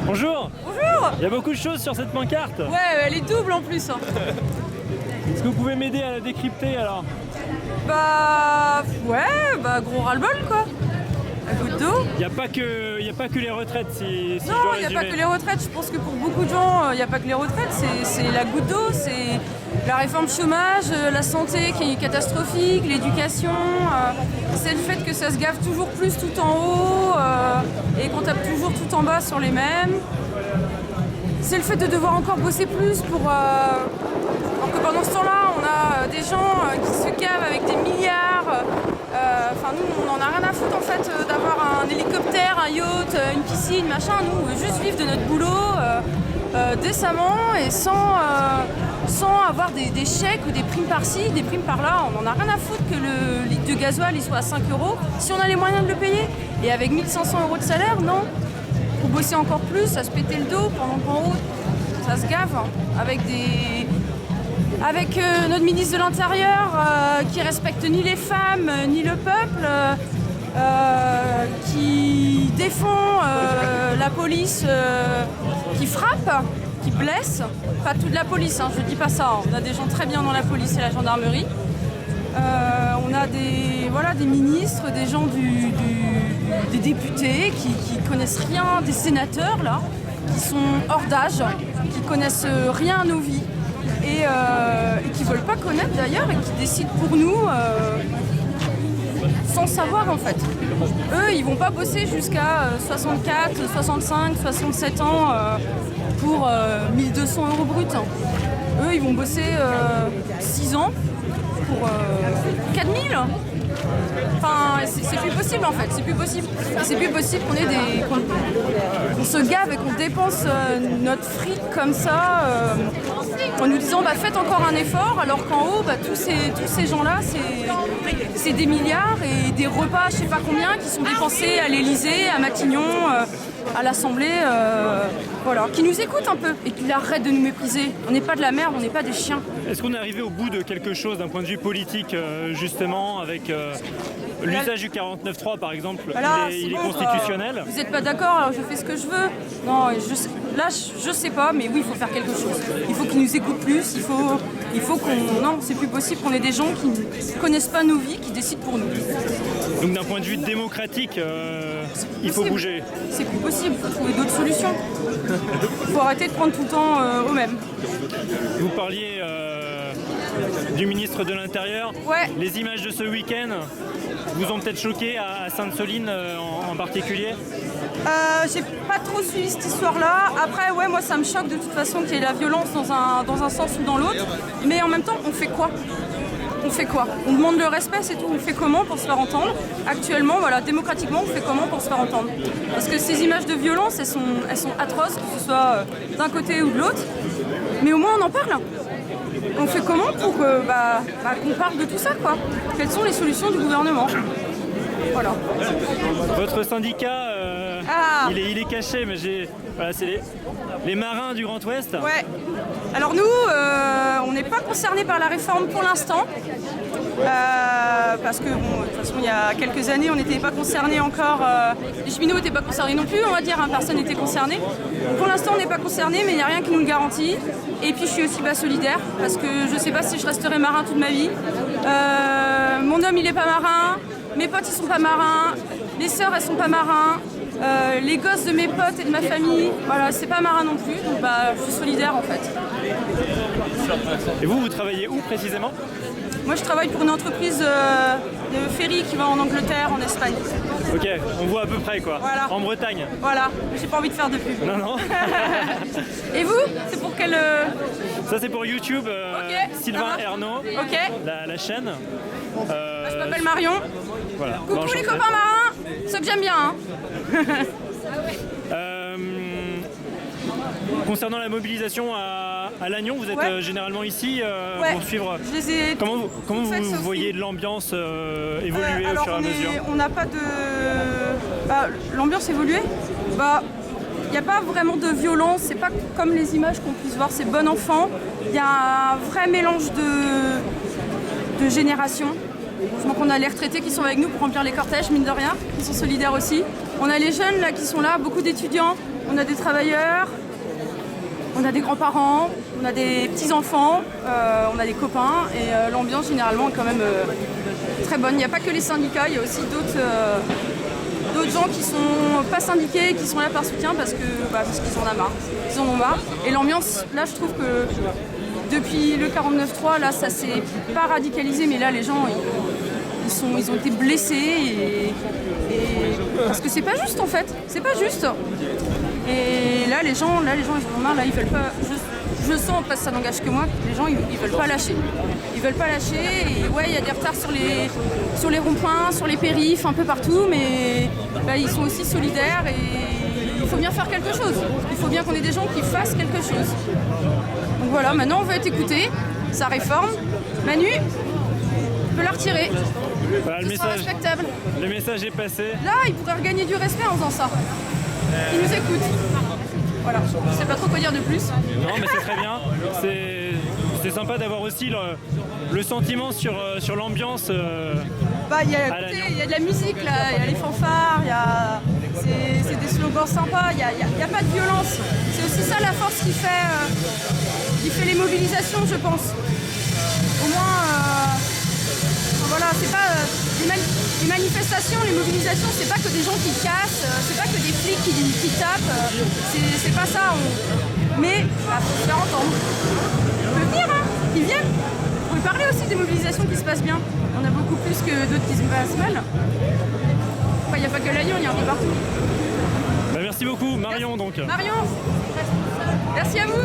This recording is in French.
Bonjour. Bonjour. Il y a beaucoup de choses sur cette pancarte. Ouais, elle est double en plus. Est-ce que vous pouvez m'aider à la décrypter alors? Bah ouais, bah gros ras-le-bol quoi. Un goutte d'eau. Il n'y a pas que les retraites si je Non, dois il n'y a pas résumer. que les retraites. Je pense que pour beaucoup de gens, il n'y a pas que les retraites. C'est la goutte d'eau, c'est la réforme chômage, la santé qui est catastrophique, l'éducation. C'est le fait que ça se gave toujours plus tout en haut et qu'on tape toujours tout en bas sur les mêmes. C'est le fait de devoir encore bosser plus pour alors que pendant ce temps-là, on a des gens qui se gavent avec des milliards. Enfin, nous, on n'en a rien à foutre en fait d'avoir un hélicoptère, un yacht, une piscine, machin. Nous, on veut juste vivre de notre boulot décemment et sans avoir des chèques ou des primes par-ci, des primes par-là. On n'en a rien à foutre que le litre de gasoil il soit à 5 euros si on a les moyens de le payer. Et avec 1500 euros de salaire, non. Pour bosser encore plus, à se péter le dos pendant qu'en haut, ça se gave avec notre ministre de l'Intérieur qui respecte ni les femmes ni le peuple, qui défend la police qui frappe, qui blesse. Pas toute la police, hein, je dis pas ça. On a des gens très bien dans la police et la gendarmerie. On a des ministres, des gens des députés qui connaissent rien, des sénateurs là, qui sont hors d'âge, qui connaissent rien à nos vies. Et qui ne veulent pas connaître d'ailleurs et qui décident pour nous sans savoir en fait. Eux, ils vont pas bosser jusqu'à 64, 65, 67 ans pour 1200 euros brut. Eux, ils vont bosser 6 ans pour 4000. Enfin, c'est plus possible en fait, c'est plus possible. C'est plus possible qu'on se gave et qu'on dépense notre fric comme ça en nous disant bah, faites encore un effort, alors qu'en haut, bah, tous ces gens-là, c'est des milliards et des repas, je sais pas combien, qui sont dépensés à l'Elysée, à Matignon, à l'Assemblée, voilà, qui nous écoutent un peu et qui arrêtent de nous mépriser. On n'est pas de la merde, on n'est pas des chiens. Est-ce qu'on est arrivé au bout de quelque chose d'un point de vue politique, justement, avec l'usage du 49.3 par exemple? Voilà, il est constitutionnel. Vous n'êtes pas d'accord, alors je fais ce que je veux. Non, je sais pas, mais oui, il faut faire quelque chose. Il faut qu'ils nous écoutent plus, il faut qu'on... Non, c'est plus possible qu'on ait des gens qui ne connaissent pas nos vies, qui décident pour nous. Donc d'un point de vue démocratique, il faut bouger. C'est plus possible, il faut trouver d'autres solutions. Il faut arrêter de prendre tout le temps au même. Vous parliez du ministre de l'Intérieur. Ouais. Les images de ce week-end vous ont peut-être choqué à Sainte-Soline en particulier? J'ai pas trop suivi cette histoire-là. Après, ouais, moi ça me choque de toute façon qu'il y ait la violence dans un sens ou dans l'autre. Mais en même temps, on fait quoi? On fait quoi? On demande le respect, c'est tout. On fait comment pour se faire entendre? Actuellement, voilà, démocratiquement, on fait comment pour se faire entendre? Parce que ces images de violence, elles sont atroces, que ce soit d'un côté ou de l'autre. Mais au moins, on en parle. On fait comment pour qu'on parle de tout ça, quoi? Quelles sont les solutions du gouvernement? Voilà. Votre syndicat, il est caché, mais voilà, c'est les marins du Grand Ouest. Ouais. Alors nous, on n'est pas concernés par la réforme pour l'instant. Parce que bon, de toute façon, il y a quelques années, on n'était pas concernés encore. Les cheminots n'étaient pas concernés non plus, on va dire. Hein, personne n'était concerné. Pour l'instant, on n'est pas concernés, mais il n'y a rien qui nous le garantit. Et puis, je suis aussi solidaire parce que je ne sais pas si je resterai marin toute ma vie. Mon homme, il n'est pas marin. Mes potes, ils sont pas marins. Les sœurs, elles sont pas marins. Les gosses de mes potes et de ma famille, voilà, c'est pas marin non plus. Donc, je suis solidaire en fait. Et vous travaillez où précisément? Moi, je travaille pour une entreprise de ferry qui va en Angleterre, en Espagne. Ok, on voit à peu près quoi. Voilà. En Bretagne. Voilà, j'ai pas envie de faire de pub. Non. Et vous? C'est pour quel... Ça c'est pour YouTube, Sylvain Ernaud, Ok. la chaîne. Je m'appelle Marion. Voilà. Coucou les copains marins, ceux que j'aime bien. Hein. Concernant la mobilisation à Lannion, vous êtes généralement ici pour suivre. Je les ai comment vous faites, voyez l'ambiance évoluer au fur et à mesure? On n'a pas de... l'ambiance évoluer, il n'y a pas vraiment de violence, c'est pas comme les images qu'on puisse voir, c'est bon enfant. Il y a un vrai mélange de générations. Donc on a les retraités qui sont avec nous pour remplir les cortèges, mine de rien, qui sont solidaires aussi. On a les jeunes là qui sont là, beaucoup d'étudiants, on a des travailleurs, on a des grands-parents, on a des petits-enfants, on a des copains et l'ambiance généralement est quand même très bonne. Il n'y a pas que les syndicats, il y a aussi d'autres gens qui sont pas syndiqués, qui sont là par soutien parce qu'ils en ont marre. Ils en ont marre. Et l'ambiance, là je trouve que depuis le 49.3, là ça s'est pas radicalisé, mais là les gens ils ont été blessés parce que c'est pas juste en fait, c'est pas juste. Et là les gens ils en ont marre, là ils veulent pas. Je sens, parce que ça n'engage que moi, les gens ils veulent pas lâcher. Ils veulent pas lâcher et ouais il y a des retards sur les ronds-points, sur les périphes, un peu partout, mais ils sont aussi solidaires et il faut bien faire quelque chose. Il faut bien qu'on ait des gens qui fassent quelque chose. Donc voilà, maintenant on veut être écouté, ça réforme. Manu, tu peux la retirer. Voilà, le message est passé. Là, il pourrait regagner du respect en faisant ça. Il nous écoute. Voilà, je sais pas trop quoi dire de plus. Non, mais c'est très bien. C'est sympa d'avoir aussi le sentiment sur l'ambiance. Il y a de la musique là, il y a les fanfares, c'est des slogans sympas, il n'y a pas de violence. C'est aussi ça la force qui fait les mobilisations, je pense. Au moins, voilà, c'est pas les manifestations, les mobilisations, c'est pas que des gens qui cassent, c'est pas que des flics qui tapent, c'est pas ça. Mais faut se faire entendre. On peut venir, hein, qu'ils viennent. On peut parler aussi des mobilisations qui se passent bien. On a beaucoup plus que d'autres qui se passent mal. Il n'y a pas que la Lyon, il y en a partout. Merci beaucoup, Marion donc. Marion, merci à vous.